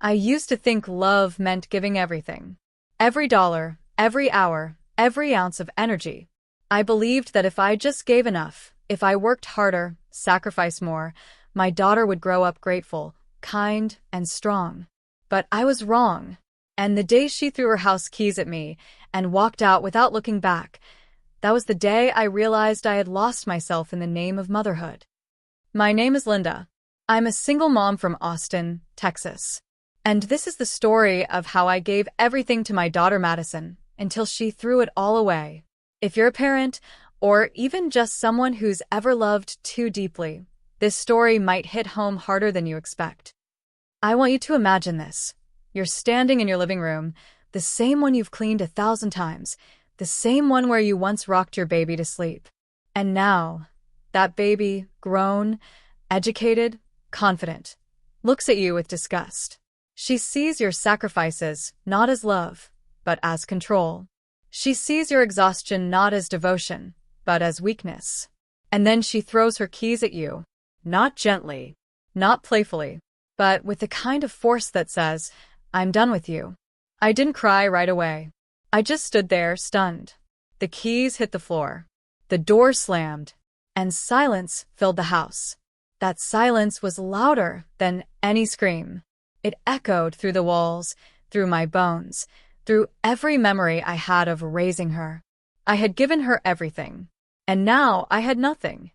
I used to think love meant giving everything. Every dollar, every hour, every ounce of energy. I believed that if I just gave enough, if I worked harder, sacrificed more, my daughter would grow up grateful, kind, and strong. But I was wrong. And the day she threw her house keys at me and walked out without looking back, that was the day I realized I had lost myself in the name of motherhood. My name is Linda. I'm a single mom from Austin, Texas. And this is the story of how I gave everything to my daughter Madison until she threw it all away. If you're a parent, or even just someone who's ever loved too deeply, this story might hit home harder than you expect. I want you to imagine this. You're standing in your living room, the same one you've cleaned 1,000 times, the same one where you once rocked your baby to sleep. And now, that baby, grown, educated, confident, looks at you with disgust. She sees your sacrifices not as love, but as control. She sees your exhaustion not as devotion, but as weakness. And then she throws her keys at you, not gently, not playfully, but with the kind of force that says, "I'm done with you." I didn't cry right away. I just stood there, stunned. The keys hit the floor. The door slammed, and silence filled the house. That silence was louder than any scream. It echoed through the walls, through my bones, through every memory I had of raising her. I had given her everything, and now I had nothing.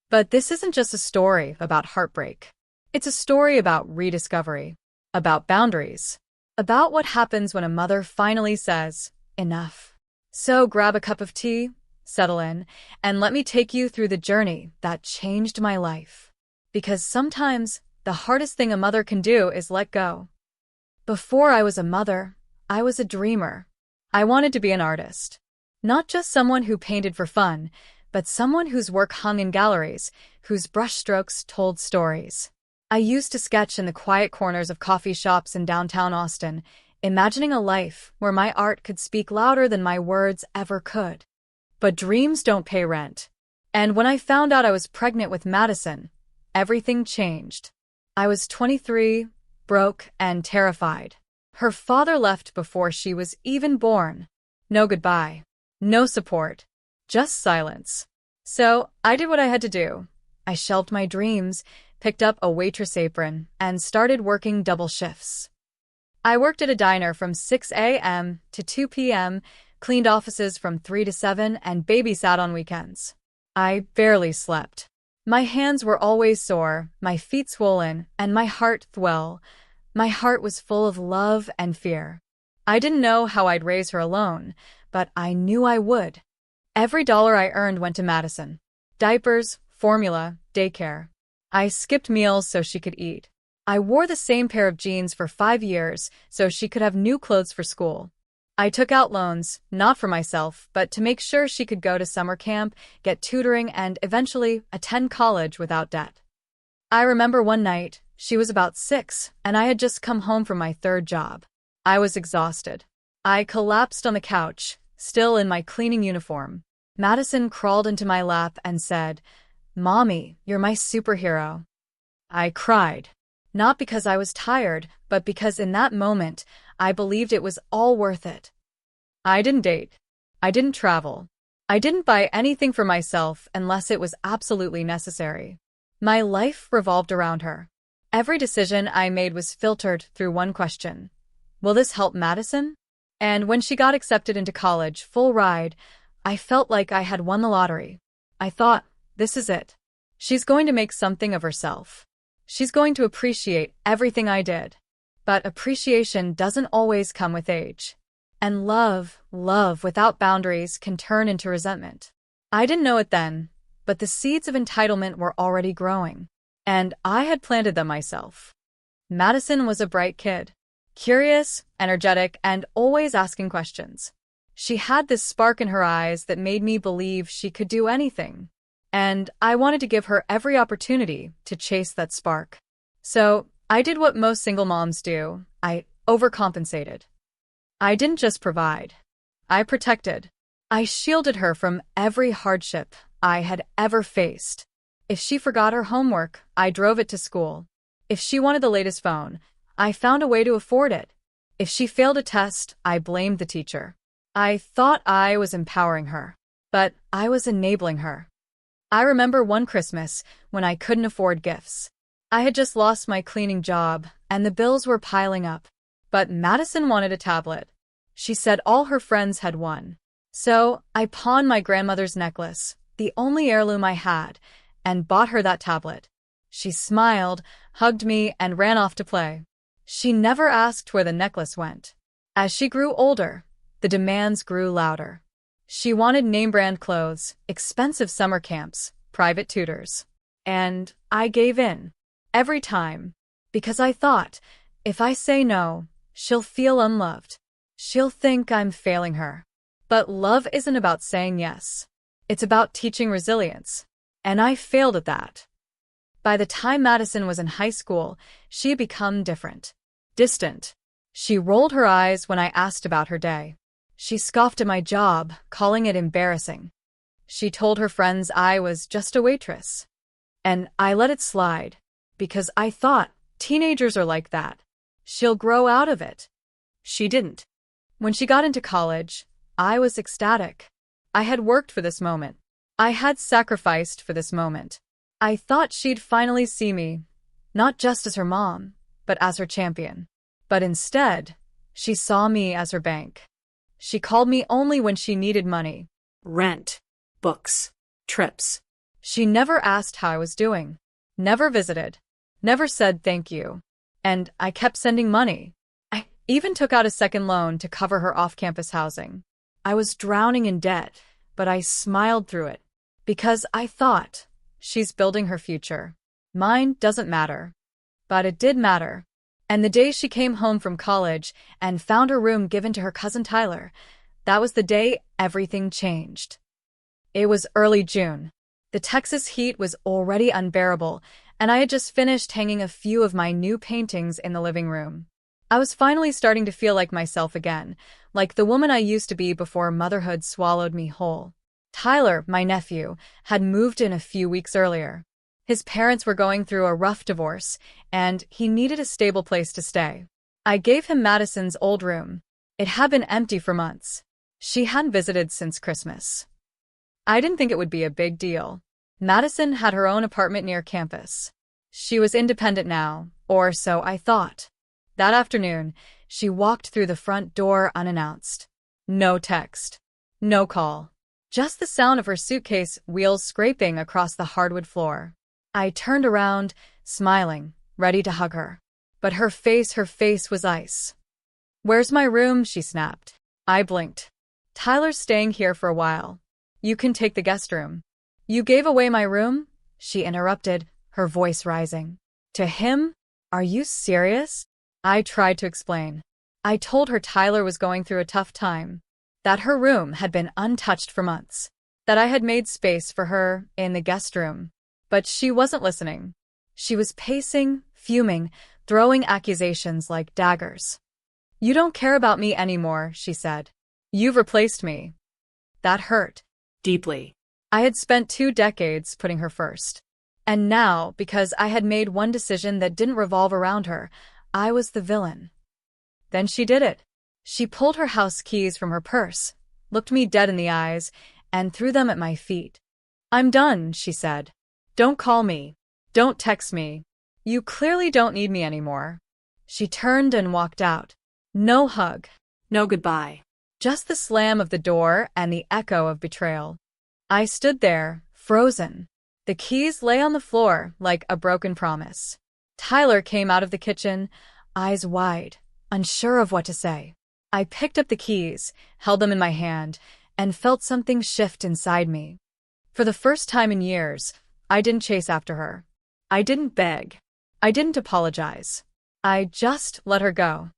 But this isn't just a story about heartbreak. It's a story about rediscovery, about boundaries, about what happens when a mother finally says, enough. So grab a cup of tea, settle in, and let me take you through the journey that changed my life. Because sometimes the hardest thing a mother can do is let go. Before I was a mother, I was a dreamer. I wanted to be an artist. Not just someone who painted for fun, but someone whose work hung in galleries, whose brushstrokes told stories. I used to sketch in the quiet corners of coffee shops in downtown Austin, imagining a life where my art could speak louder than my words ever could. But dreams don't pay rent. And when I found out I was pregnant with Madison, everything changed. I was 23, broke, and terrified. Her father left before she was even born. No goodbye. No support. Just silence. So I did what I had to do. I shelved my dreams, picked up a waitress apron, and started working double shifts. I worked at a diner from 6 a.m. to 2 p.m., cleaned offices from 3 to 7, and babysat on weekends. I barely slept. My hands were always sore, my feet swollen, and my heart well. My heart was full of love and fear. I didn't know how I'd raise her alone, but I knew I would. Every dollar I earned went to Madison. Diapers, formula, daycare. I skipped meals so she could eat. I wore the same pair of jeans for 5 years so she could have new clothes for school. I took out loans, not for myself, but to make sure she could go to summer camp, get tutoring, and eventually attend college without debt. I remember one night, she was about 6, and I had just come home from my third job. I was exhausted. I collapsed on the couch, still in my cleaning uniform. Madison crawled into my lap and said, "Mommy, you're my superhero." I cried. Not because I was tired, but because in that moment, I believed it was all worth it. I didn't date. I didn't travel. I didn't buy anything for myself unless it was absolutely necessary. My life revolved around her. Every decision I made was filtered through one question. Will this help Madison? And when she got accepted into college, full ride, I felt like I had won the lottery. I thought, this is it. She's going to make something of herself. She's going to appreciate everything I did. But appreciation doesn't always come with age. And love without boundaries can turn into resentment. I didn't know it then, but the seeds of entitlement were already growing. And I had planted them myself. Madison was a bright kid. Curious, energetic, and always asking questions. She had this spark in her eyes that made me believe she could do anything. And I wanted to give her every opportunity to chase that spark. So I did what most single moms do. I overcompensated. I didn't just provide. I protected. I shielded her from every hardship I had ever faced. If she forgot her homework, I drove it to school. If she wanted the latest phone, I found a way to afford it. If she failed a test, I blamed the teacher. I thought I was empowering her, but I was enabling her. I remember one Christmas when I couldn't afford gifts. I had just lost my cleaning job, and the bills were piling up. But Madison wanted a tablet. She said all her friends had one. So I pawned my grandmother's necklace, the only heirloom I had, and bought her that tablet. She smiled, hugged me, and ran off to play. She never asked where the necklace went. As she grew older, the demands grew louder. She wanted name-brand clothes, expensive summer camps, private tutors. And I gave in. Every time. Because I thought, if I say no, she'll feel unloved. She'll think I'm failing her. But love isn't about saying yes. It's about teaching resilience. And I failed at that. By the time Madison was in high school, she had become different. Distant. She rolled her eyes when I asked about her day. She scoffed at my job, calling it embarrassing. She told her friends I was just a waitress. And I let it slide, because I thought, teenagers are like that. She'll grow out of it. She didn't. When she got into college, I was ecstatic. I had worked for this moment. I had sacrificed for this moment. I thought she'd finally see me, not just as her mom, but as her champion. But instead, she saw me as her bank. She called me only when she needed money. Rent, books, trips. She never asked how I was doing. Never visited. Never said thank you. And I kept sending money. I even took out a second loan to cover her off-campus housing. I was drowning in debt, but I smiled through it. Because I thought, she's building her future. Mine doesn't matter. But it did matter. And the day she came home from college and found her room given to her cousin Tyler, that was the day everything changed. It was early June. The Texas heat was already unbearable, and I had just finished hanging a few of my new paintings in the living room. I was finally starting to feel like myself again, like the woman I used to be before motherhood swallowed me whole. Tyler, my nephew, had moved in a few weeks earlier. His parents were going through a rough divorce, and he needed a stable place to stay. I gave him Madison's old room. It had been empty for months. She hadn't visited since Christmas. I didn't think it would be a big deal. Madison had her own apartment near campus. She was independent now, or so I thought. That afternoon, she walked through the front door unannounced. No text. No call. Just the sound of her suitcase wheels scraping across the hardwood floor. I turned around, smiling, ready to hug her. But her face was ice. "Where's my room?" she snapped. I blinked. "Tyler's staying here for a while. You can take the guest room." "You gave away my room?" she interrupted, her voice rising. "To him? Are you serious?" I tried to explain. I told her Tyler was going through a tough time, that her room had been untouched for months, that I had made space for her in the guest room. But she wasn't listening. She was pacing, fuming, throwing accusations like daggers. "You don't care about me anymore," she said. "You've replaced me." That hurt. Deeply. I had spent 2 decades putting her first. And now, because I had made one decision that didn't revolve around her, I was the villain. Then she did it. She pulled her house keys from her purse, looked me dead in the eyes, and threw them at my feet. "I'm done," she said. "Don't call me. Don't text me. You clearly don't need me anymore." She turned and walked out. No hug. No goodbye. Just the slam of the door and the echo of betrayal. I stood there, frozen. The keys lay on the floor like a broken promise. Tyler came out of the kitchen, eyes wide, unsure of what to say. I picked up the keys, held them in my hand, and felt something shift inside me. For the first time in years, I didn't chase after her. I didn't beg. I didn't apologize. I just let her go.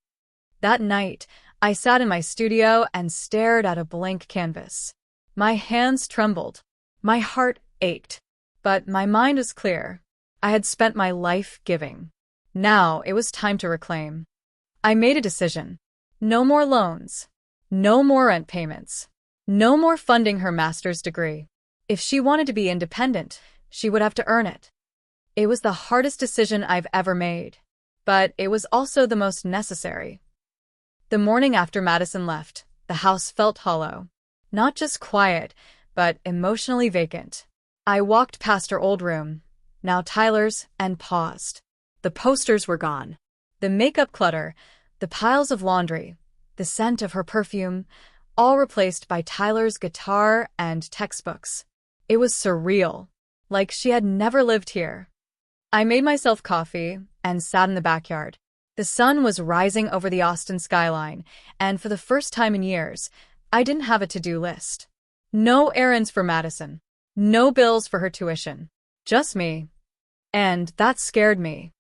That night, I sat in my studio and stared at a blank canvas. My hands trembled. My heart ached. But my mind was clear. I had spent my life giving. Now it was time to reclaim. I made a decision. No more loans. No more rent payments. No more funding her master's degree. If she wanted to be independent, she would have to earn it. It was the hardest decision I've ever made. but it was also the most necessary. The morning after Madison left, the house felt hollow. Not just quiet, but emotionally vacant. I walked past her old room, now Tyler's, and paused. The posters were gone. The makeup clutter, the piles of laundry, the scent of her perfume, all replaced by Tyler's guitar and textbooks. It was surreal, like she had never lived here. I made myself coffee and sat in the backyard. The sun was rising over the Austin skyline, and for the first time in years, I didn't have a to-do list. No errands for Madison. No bills for her tuition. Just me. And that scared me.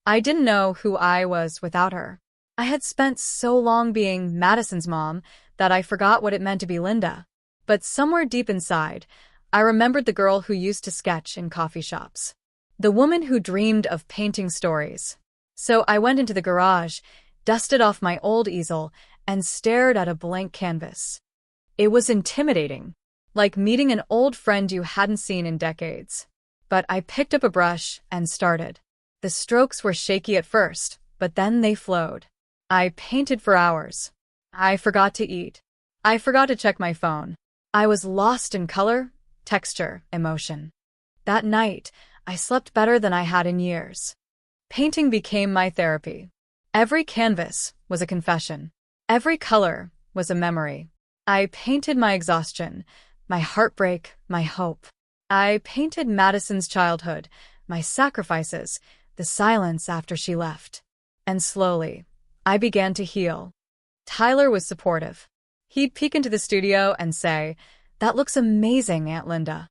I didn't know who I was without her. I had spent so long being Madison's mom that I forgot what it meant to be Linda. But somewhere deep inside, I remembered the girl who used to sketch in coffee shops. The woman who dreamed of painting stories. So I went into the garage, dusted off my old easel, and stared at a blank canvas. It was intimidating, like meeting an old friend you hadn't seen in decades. But I picked up a brush and started. The strokes were shaky at first, but then they flowed. I painted for hours. I forgot to eat. I forgot to check my phone. I was lost in color, texture, emotion. That night, I slept better than I had in years. Painting became my therapy. Every canvas was a confession. Every color was a memory. I painted my exhaustion, my heartbreak, my hope. I painted Madison's childhood, my sacrifices, the silence after she left. And slowly, I began to heal. Tyler was supportive. He'd peek into the studio and say, "That looks amazing, Aunt Linda."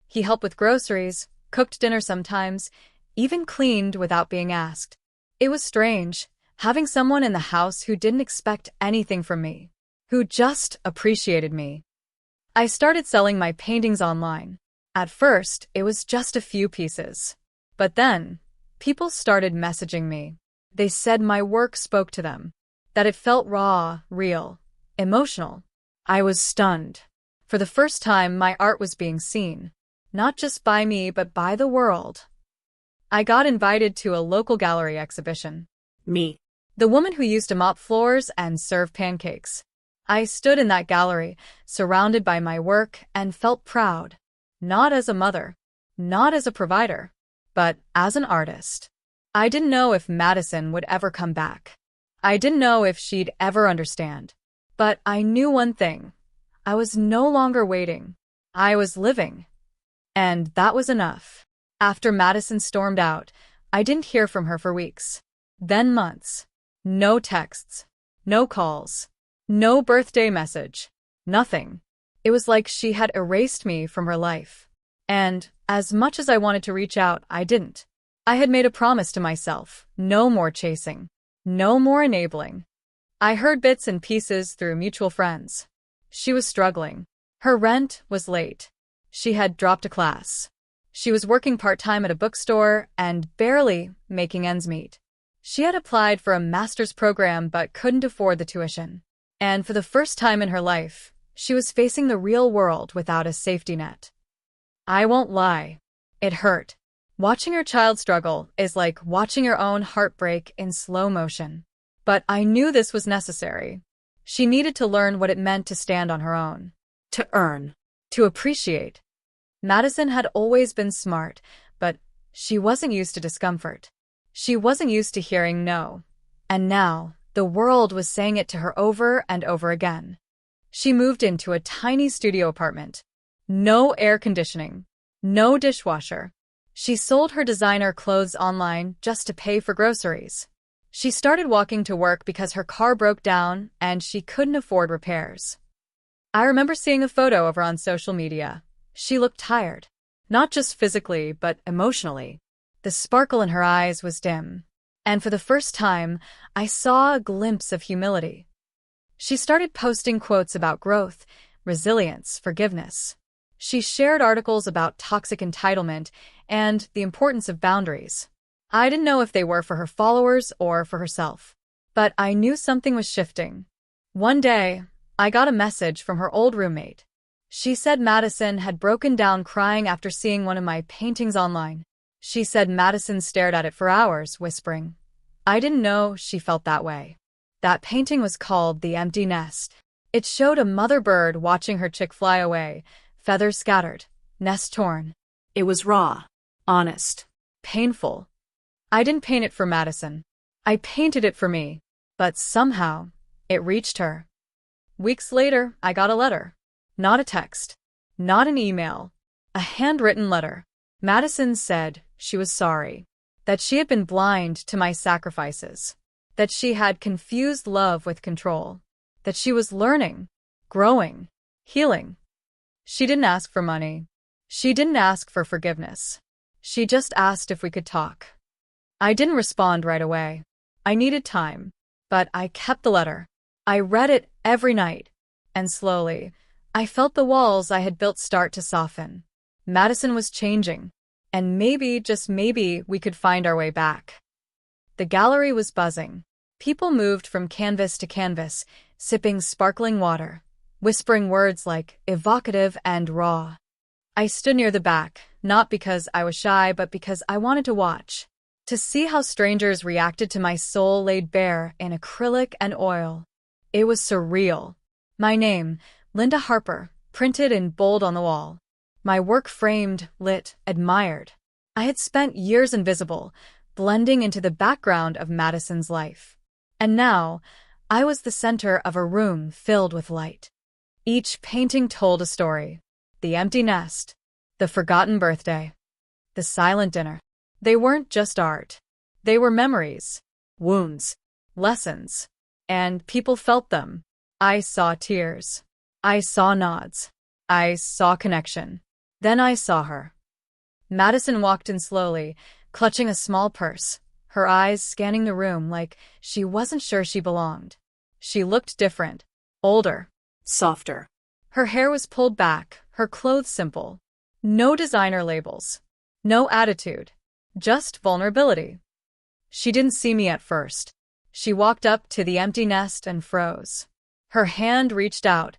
He helped with groceries, cooked dinner sometimes, even cleaned without being asked. It was strange, having someone in the house who didn't expect anything from me, who just appreciated me. I started selling my paintings online. At first, it was just a few pieces. But then, people started messaging me. They said my work spoke to them, that it felt raw, real, emotional. I was stunned. For the first time, my art was being seen, not just by me, but by the world. I got invited to a local gallery exhibition. Me. The woman who used to mop floors and serve pancakes. I stood in that gallery, surrounded by my work, and felt proud. Not as a mother, not as a provider, but as an artist. I didn't know if Madison would ever come back. I didn't know if she'd ever understand. But I knew one thing. I was no longer waiting. I was living. And that was enough. After Madison stormed out, I didn't hear from her for weeks. Then months. No texts. No calls. No birthday message. Nothing. It was like she had erased me from her life. And, as much as I wanted to reach out, I didn't. I had made a promise to myself, no more chasing. No more enabling. I heard bits and pieces through mutual friends. She was struggling. Her rent was late. She had dropped a class. She was working part-time at a bookstore and barely making ends meet. She had applied for a master's program but couldn't afford the tuition. And for the first time in her life, she was facing the real world without a safety net. I won't lie. It hurt. Watching her child struggle is like watching your own heart break in slow motion. But I knew this was necessary. She needed to learn what it meant to stand on her own. To earn. To appreciate. Madison had always been smart, but she wasn't used to discomfort. She wasn't used to hearing no. And now, the world was saying it to her over and over again. She moved into a tiny studio apartment. No air conditioning. No dishwasher. She sold her designer clothes online just to pay for groceries. She started walking to work because her car broke down and she couldn't afford repairs. I remember seeing a photo of her on social media. She looked tired. Not just physically, but emotionally. The sparkle in her eyes was dim. And for the first time, I saw a glimpse of humility. She started posting quotes about growth, resilience, forgiveness. She shared articles about toxic entitlement and the importance of boundaries. I didn't know if they were for her followers or for herself. But I knew something was shifting. One day, I got a message from her old roommate. She said Madison had broken down crying after seeing one of my paintings online. She said Madison stared at it for hours, whispering, I didn't know she felt that way. That painting was called The Empty Nest. It showed a mother bird watching her chick fly away, feathers scattered, nest torn. It was raw, honest, painful. I didn't paint it for Madison. I painted it for me. But somehow, it reached her. Weeks later, I got a letter. Not a text. Not an email. A handwritten letter. Madison said she was sorry. That she had been blind to my sacrifices. That she had confused love with control. That she was learning, growing, healing. She didn't ask for money. She didn't ask for forgiveness. She just asked if we could talk. I didn't respond right away. I needed time. But I kept the letter. I read it every night. And slowly, I felt the walls I had built start to soften. Madison was changing. And maybe, just maybe, we could find our way back. The gallery was buzzing. People moved from canvas to canvas, sipping sparkling water, whispering words like evocative and raw. I stood near the back, not because I was shy, but because I wanted to watch. To see how strangers reacted to my soul laid bare in acrylic and oil. It was surreal. My name, Linda Harper, printed in bold on the wall. My work framed, lit, admired. I had spent years invisible, blending into the background of Madison's life. And now, I was the center of a room filled with light. Each painting told a story. The empty nest, the forgotten birthday, the silent dinner. They weren't just art. They were memories, wounds, lessons. And people felt them. I saw tears. I saw nods. I saw connection. Then I saw her. Madison walked in slowly, clutching a small purse, her eyes scanning the room like she wasn't sure she belonged. She looked different, older, softer. Her hair was pulled back, her clothes simple. No designer labels. No attitude. Just vulnerability. She didn't see me at first. She walked up to the empty nest and froze. Her hand reached out,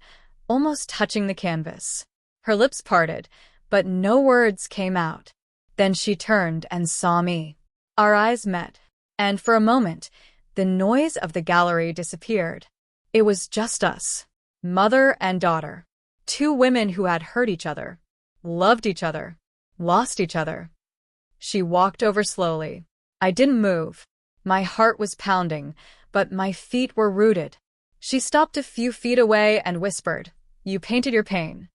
almost touching the canvas. Her lips parted, but no words came out. Then she turned and saw me. Our eyes met, and for a moment, the noise of the gallery disappeared. It was just us, mother and daughter. Two women who had hurt each other, loved each other, lost each other. She walked over slowly. I didn't move. My heart was pounding, but my feet were rooted. She stopped a few feet away and whispered, "You painted your pain."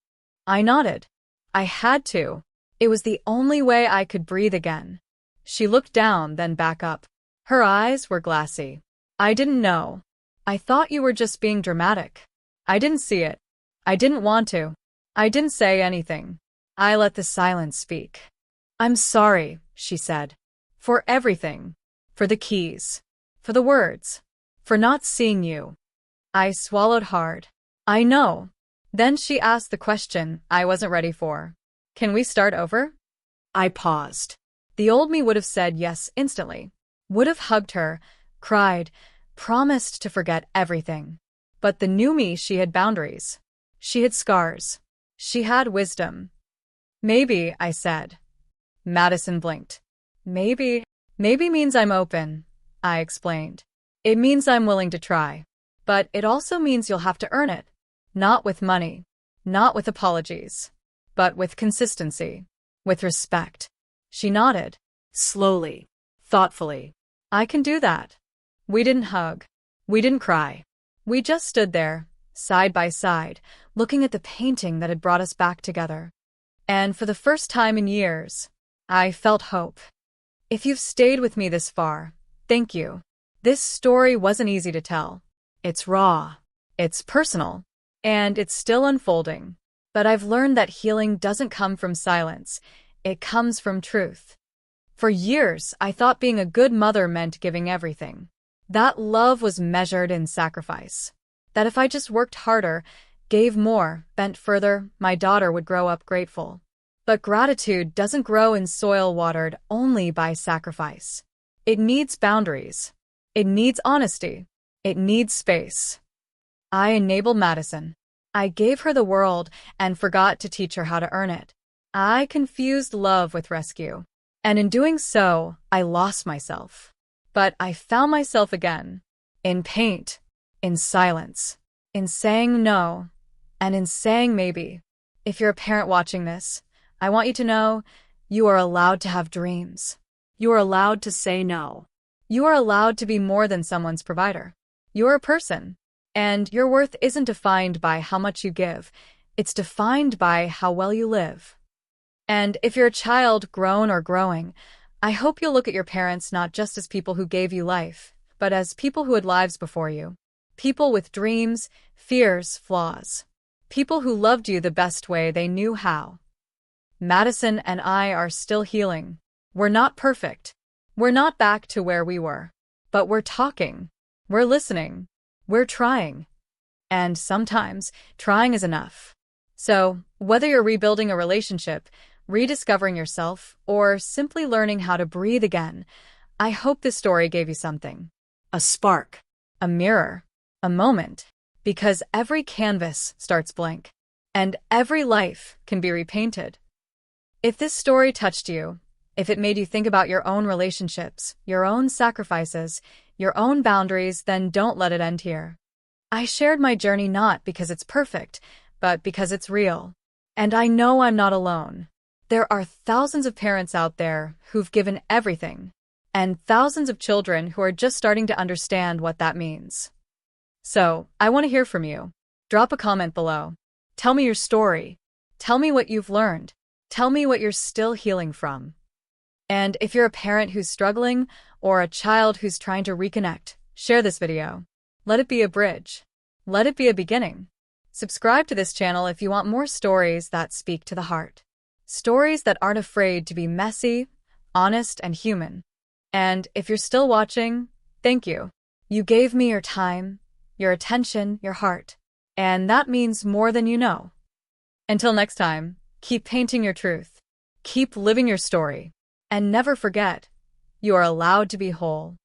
I nodded. I had to. It was the only way I could breathe again. She looked down, then back up. Her eyes were glassy. I didn't know. I thought you were just being dramatic. I didn't see it. I didn't want to. I didn't say anything. I let the silence speak. "I'm sorry," she said. "For everything. For the keys. For the words. For not seeing you." I swallowed hard. "I know." Then she asked the question I wasn't ready for. "Can we start over?" I paused. The old me would have said yes instantly. Would have hugged her, cried, promised to forget everything. But the new me, she had boundaries. She had scars. She had wisdom. "Maybe," I said. Madison blinked. Maybe means I'm open," I explained. "It means I'm willing to try. But it also means you'll have to earn it. Not with money. Not with apologies. But with consistency. With respect." She nodded. Slowly. Thoughtfully. "I can do that." We didn't hug. We didn't cry. We just stood there, side by side, looking at the painting that had brought us back together. And for the first time in years, I felt hope. If you've stayed with me this far, thank you. This story wasn't easy to tell. It's raw. It's personal. And it's still unfolding. But I've learned that healing doesn't come from silence. It comes from truth. For years, I thought being a good mother meant giving everything. That love was measured in sacrifice. That if I just worked harder, gave more, bent further, my daughter would grow up grateful. But gratitude doesn't grow in soil watered only by sacrifice. It needs boundaries. It needs honesty. It needs space. I enabled Madison. I gave her the world and forgot to teach her how to earn it. I confused love with rescue. And in doing so, I lost myself. But I found myself again. In paint, in silence, in saying no, and in saying maybe. If you're a parent watching this, I want you to know you are allowed to have dreams. You are allowed to say no. You are allowed to be more than someone's provider. You're a person, and your worth isn't defined by how much you give. It's defined by how well you live. And if you're a child, grown or growing, I hope you'll look at your parents not just as people who gave you life, but as people who had lives before you. People with dreams, fears, flaws. People who loved you the best way they knew how. Madison and I are still healing. We're not perfect. We're not back to where we were. But we're talking. We're listening. We're trying. And sometimes, trying is enough. So, whether you're rebuilding a relationship, rediscovering yourself, or simply learning how to breathe again, I hope this story gave you something. A spark. A mirror. A moment. Because every canvas starts blank. And every life can be repainted. If this story touched you, if it made you think about your own relationships, your own sacrifices, your own boundaries, then don't let it end here. I shared my journey not because it's perfect, but because it's real. And I know I'm not alone. There are thousands of parents out there who've given everything, and thousands of children who are just starting to understand what that means. So, I want to hear from you. Drop a comment below. Tell me your story. Tell me what you've learned. Tell me what you're still healing from. And if you're a parent who's struggling, or a child who's trying to reconnect, share this video. Let it be a bridge. Let it be a beginning. Subscribe to this channel if you want more stories that speak to the heart. Stories that aren't afraid to be messy, honest, and human. And if you're still watching, thank you. You gave me your time, your attention, your heart. And that means more than you know. Until next time, keep painting your truth. Keep living your story. And never forget, you are allowed to be whole.